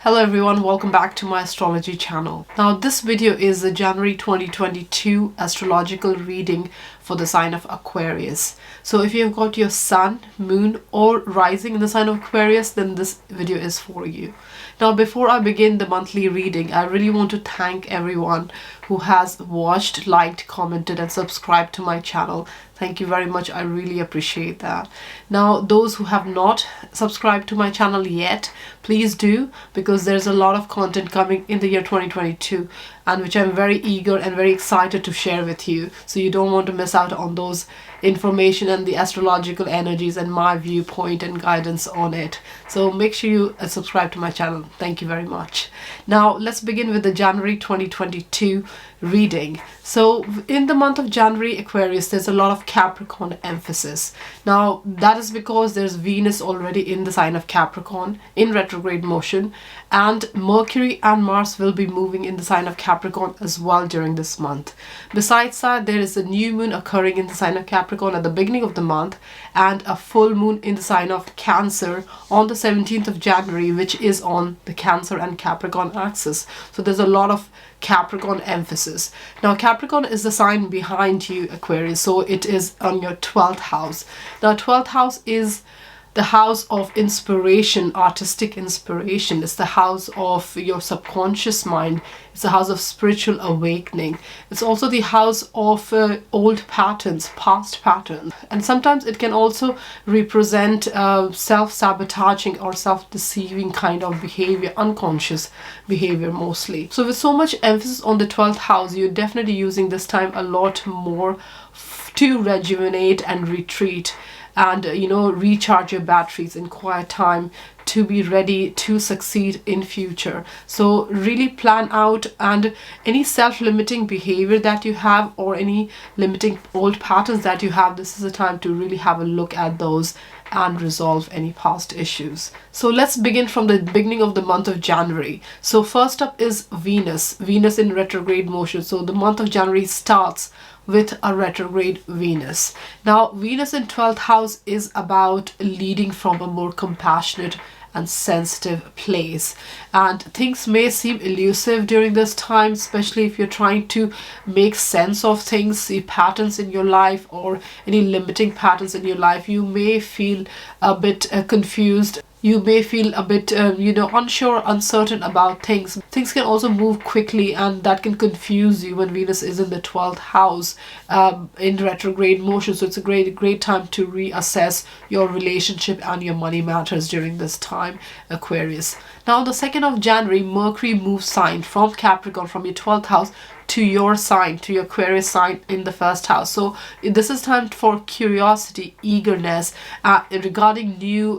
Hello everyone, welcome back to my astrology channel. Now this video is the January 2022 astrological reading for the sign of Aquarius. So if you've got your sun, moon or rising in the sign of Aquarius, then this video is for you. Now before I begin the monthly reading, I really want to thank everyone who has watched, liked, commented and subscribed to my channel. Thank you very much. I really appreciate that. Now, those who have not subscribed to my channel yet, please do, because there's a lot of content coming in the year 2022 and which I'm very eager and very excited to share with you. So you don't want to miss out on those information and the astrological energies and my viewpoint and guidance on it. So make sure you subscribe to my channel. Thank you very much. Now, let's begin with the January 2022 reading. So in the month of January, Aquarius, there's a lot of Capricorn emphasis. Now that is because there's Venus already in the sign of Capricorn in retrograde motion, and Mercury and Mars will be moving in the sign of Capricorn as well during this month. Besides that, there is a new moon occurring in the sign of Capricorn at the beginning of the month and a full moon in the sign of Cancer on the 17th of January, which is on the Cancer and Capricorn axis. So there's a lot of Capricorn emphasis. Now Capricorn is the sign behind you, Aquarius, so it is on your 12th house. Now 12th house is the house of inspiration, artistic inspiration. It's the house of your subconscious mind. It's the house of spiritual awakening. It's also the house of old patterns, past patterns. And sometimes it can also represent self-sabotaging or self-deceiving kind of behavior, unconscious behavior mostly. So with so much emphasis on the 12th house, you're definitely using this time a lot more to rejuvenate and retreat and recharge your batteries in quiet time to be ready to succeed in future. So really plan out, and any self-limiting behavior that you have or any limiting old patterns that you have, this is a time to really have a look at those and resolve any past issues. So let's begin from the beginning of the month of January. So first up is Venus in retrograde motion. So the month of January starts with a retrograde Venus. Now Venus in 12th house is about leading from a more compassionate and sensitive place, and things may seem elusive during this time, especially if you're trying to make sense of things, see patterns in your life or any limiting patterns in your life. You may feel a bit confused. You may feel a bit, unsure, uncertain about things. Things can also move quickly, and that can confuse you when Venus is in the 12th house in retrograde motion. So it's a great time to reassess your relationship and your money matters during this time, Aquarius. Now, the 2nd of January, Mercury moves sign from Capricorn, from your 12th house, to your sign, to your Aquarius sign in the 1st house. So this is time for curiosity, eagerness regarding new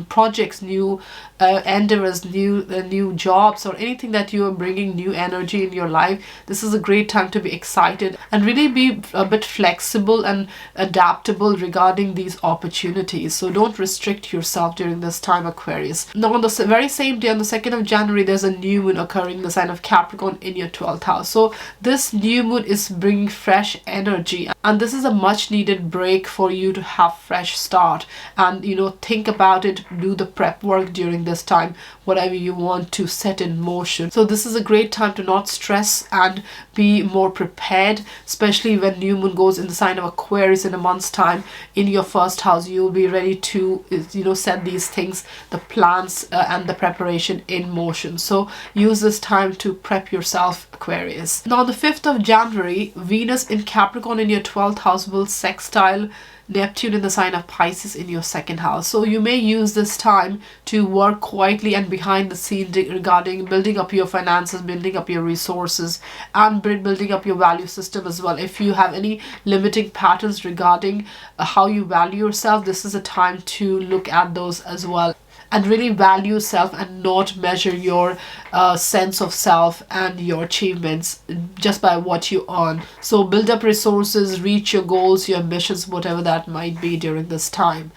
projects, new endeavors, new jobs, or anything that you are bringing new energy in your life. This is a great time to be excited and really be a bit flexible and adaptable regarding these opportunities. So don't restrict yourself during this time, Aquarius. Now on the very same day, on the 2nd of January, there's a new moon occurring in the sign of Capricorn in your 12th house. So this new moon is bringing fresh energy, and this is a much needed break for you to have fresh start and think about it, do the prep work during this time, whatever you want to set in motion. So this is a great time to not stress and be more prepared, especially when new moon goes in the sign of Aquarius in a month's time in your 1st house. You'll be ready to set these things, the plans and the preparation in motion. So use this time to prep yourself, Aquarius. Now on the 5th of January, Venus in Capricorn in your 12th house will sextile Neptune in the sign of Pisces in your 2nd house. So you may use this time to work quietly and behind the scene regarding building up your finances, building up your resources, and building up your value system as well. If you have any limiting patterns regarding how you value yourself, this is a time to look at those as well and really value self and not measure your sense of self and your achievements just by what you earn. So build up resources, reach your goals, your ambitions, whatever that might be during this time.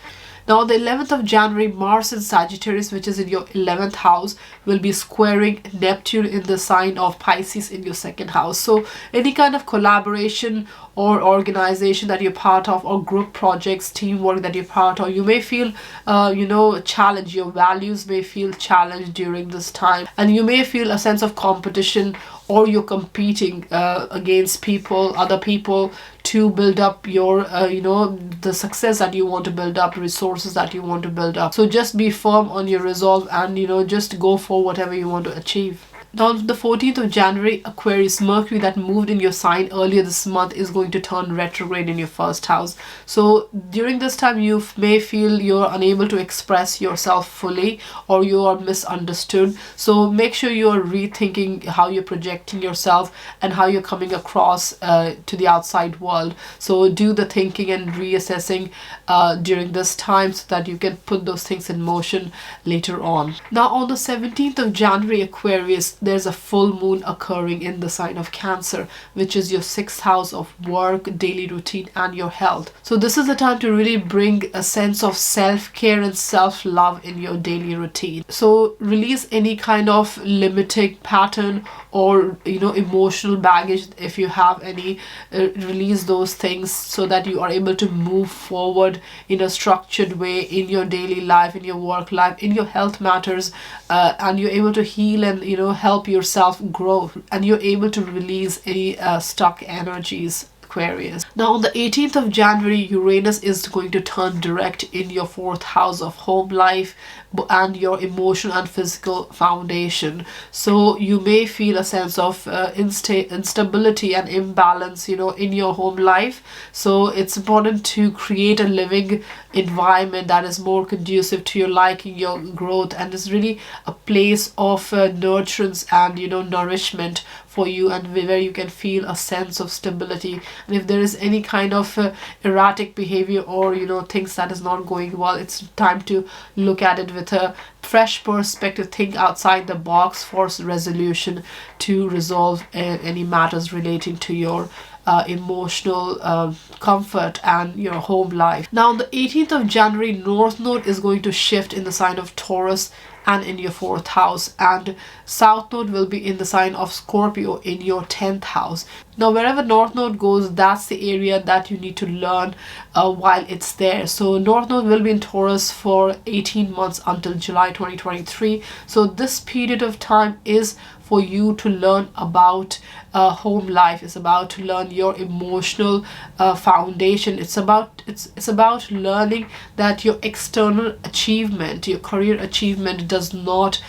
Now on the 11th of January, Mars in Sagittarius, which is in your 11th house, will be squaring Neptune in the sign of Pisces in your 2nd house. So any kind of collaboration or organization that you're part of, or group projects, teamwork that you're part of, you may feel challenged. Your values may feel challenged during this time, and you may feel a sense of competition, or you're competing against other people, to build up your the success that you want to build up, resources that you want to build up. So just be firm on your resolve, and just go for whatever you want to achieve. Now on the 14th of January, Aquarius, Mercury that moved in your sign earlier this month is going to turn retrograde in your 1st house. So during this time, you may feel you're unable to express yourself fully, or you are misunderstood. So make sure you're rethinking how you're projecting yourself and how you're coming across to the outside world. So do the thinking and reassessing during this time, so that you can put those things in motion later on. Now on the 17th of January, Aquarius, there's a full moon occurring in the sign of Cancer, which is your 6th house of work, daily routine, and your health. So this is the time to really bring a sense of self-care and self-love in your daily routine. So release any kind of limiting pattern or emotional baggage, if you have any. Release those things so that you are able to move forward in a structured way in your daily life, in your work life, in your health matters, and you're able to heal and help yourself grow, and you're able to release any stuck energies, Aquarius. Now on the 18th of January, Uranus is going to turn direct in your 4th house of home life and your emotional and physical foundation. So you may feel a sense of instability and imbalance in your home life. So it's important to create a living environment that is more conducive to your liking, your growth, and is really a place of nurturance and nourishment for you, and where you can feel a sense of stability. And if there is any kind of erratic behavior, or things that is not going well, it's time to look at it with a fresh perspective, think outside the box for resolution, to resolve any matters relating to your emotional comfort and your home life. Now on the 18th of January, North Node is going to shift in the sign of Taurus and in your 4th house, and South Node will be in the sign of Scorpio in your 10th house. Now wherever North Node goes, that's the area that you need to learn while it's there. So North Node will be in Taurus for 18 months until July 2023. So this period of time is for you to learn about home life. It's about to learn your emotional foundation. It's about learning that your external achievement, your career achievement, does not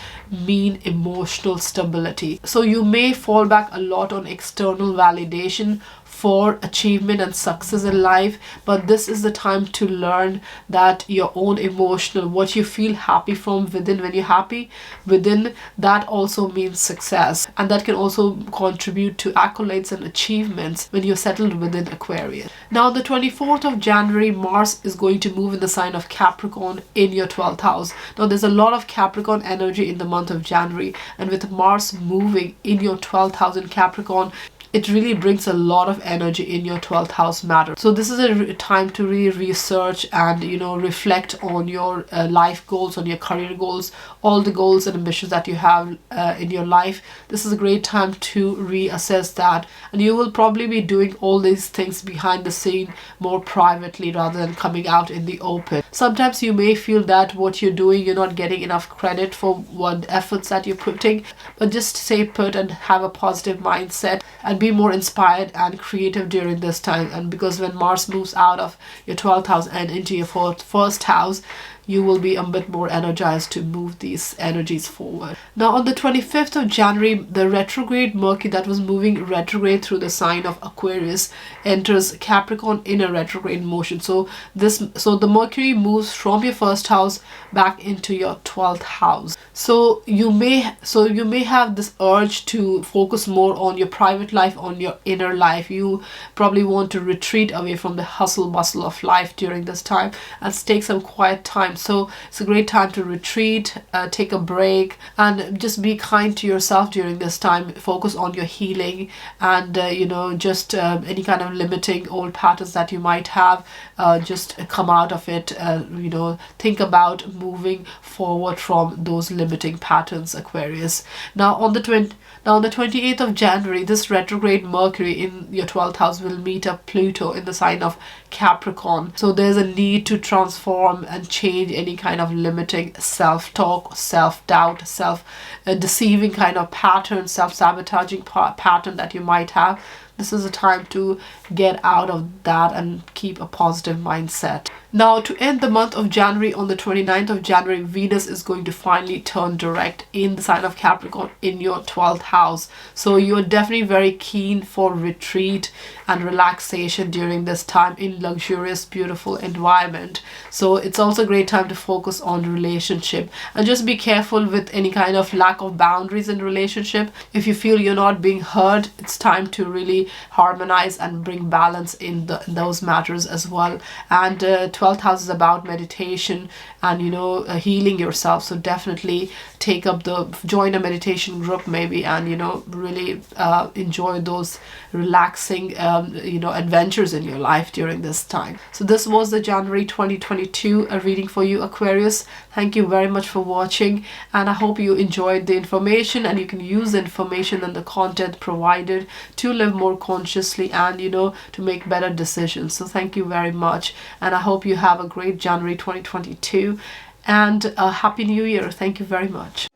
mean emotional stability. So you may fall back a lot on external validation for achievement and success in life, but this is the time to learn that your own emotional, what you feel happy from within, when you're happy within, that also means success, and that can also contribute to accolades and achievements when you're settled within Aquarius. Now the 24th of January, Mars is going to move in the sign of Capricorn in your 12th house. Now there's a lot of Capricorn energy in the month of January, and with Mars moving in your 12th house in Capricorn, it really brings a lot of energy in your 12th house matter. So this is a time to really research and reflect on your life goals, on your career goals, all the goals and ambitions that you have in your life. This is a great time to reassess that, and you will probably be doing all these things behind the scene, more privately, rather than coming out in the open. Sometimes you may feel that what you're doing, you're not getting enough credit for what efforts that you're putting, but just stay put and have a positive mindset and be more inspired and creative during this time. And because when Mars moves out of your 12th house and into your first house, you will be a bit more energized to move these energies forward. Now on the 25th of January, the retrograde Mercury that was moving retrograde through the sign of Aquarius enters Capricorn in a retrograde motion. So the Mercury moves from your first house back into your 12th house. So you may have this urge to focus more on your private life, on your inner life. You probably want to retreat away from the hustle bustle of life during this time and take some quiet time time. So it's a great time to retreat, take a break, and just be kind to yourself during this time. Focus on your healing, and just any kind of limiting old patterns that you might have, just come out of it. Think about moving forward from those limiting patterns, Aquarius. Now on the 28th of January, this retrograde Mercury in your 12th house will meet up Pluto in the sign of Capricorn. So there's a need to transform and change any kind of limiting self-talk, self-doubt, self-deceiving kind of pattern, self-sabotaging pattern that you might have. This is a time to get out of that and keep a positive mindset. Now, to end the month of January, on the 29th of January, Venus is going to finally turn direct in the sign of Capricorn in your 12th house. So you're definitely very keen for retreat and relaxation during this time in luxurious, beautiful environment. So it's also a great time to focus on relationship, and just be careful with any kind of lack of boundaries in relationship. If you feel you're not being heard, it's time to really harmonize and bring balance in those matters as well. And 12th house is about meditation and healing yourself. So definitely join a meditation group maybe, and really enjoy those relaxing adventures in your life during this time. So this was the January 2022 reading for you, Aquarius. Thank you very much for watching, and I hope you enjoyed the information, and you can use the information and the content provided to live more consciously and to make better decisions. So thank you very much, and I hope you have a great January 2022 and a happy new year. Thank you very much.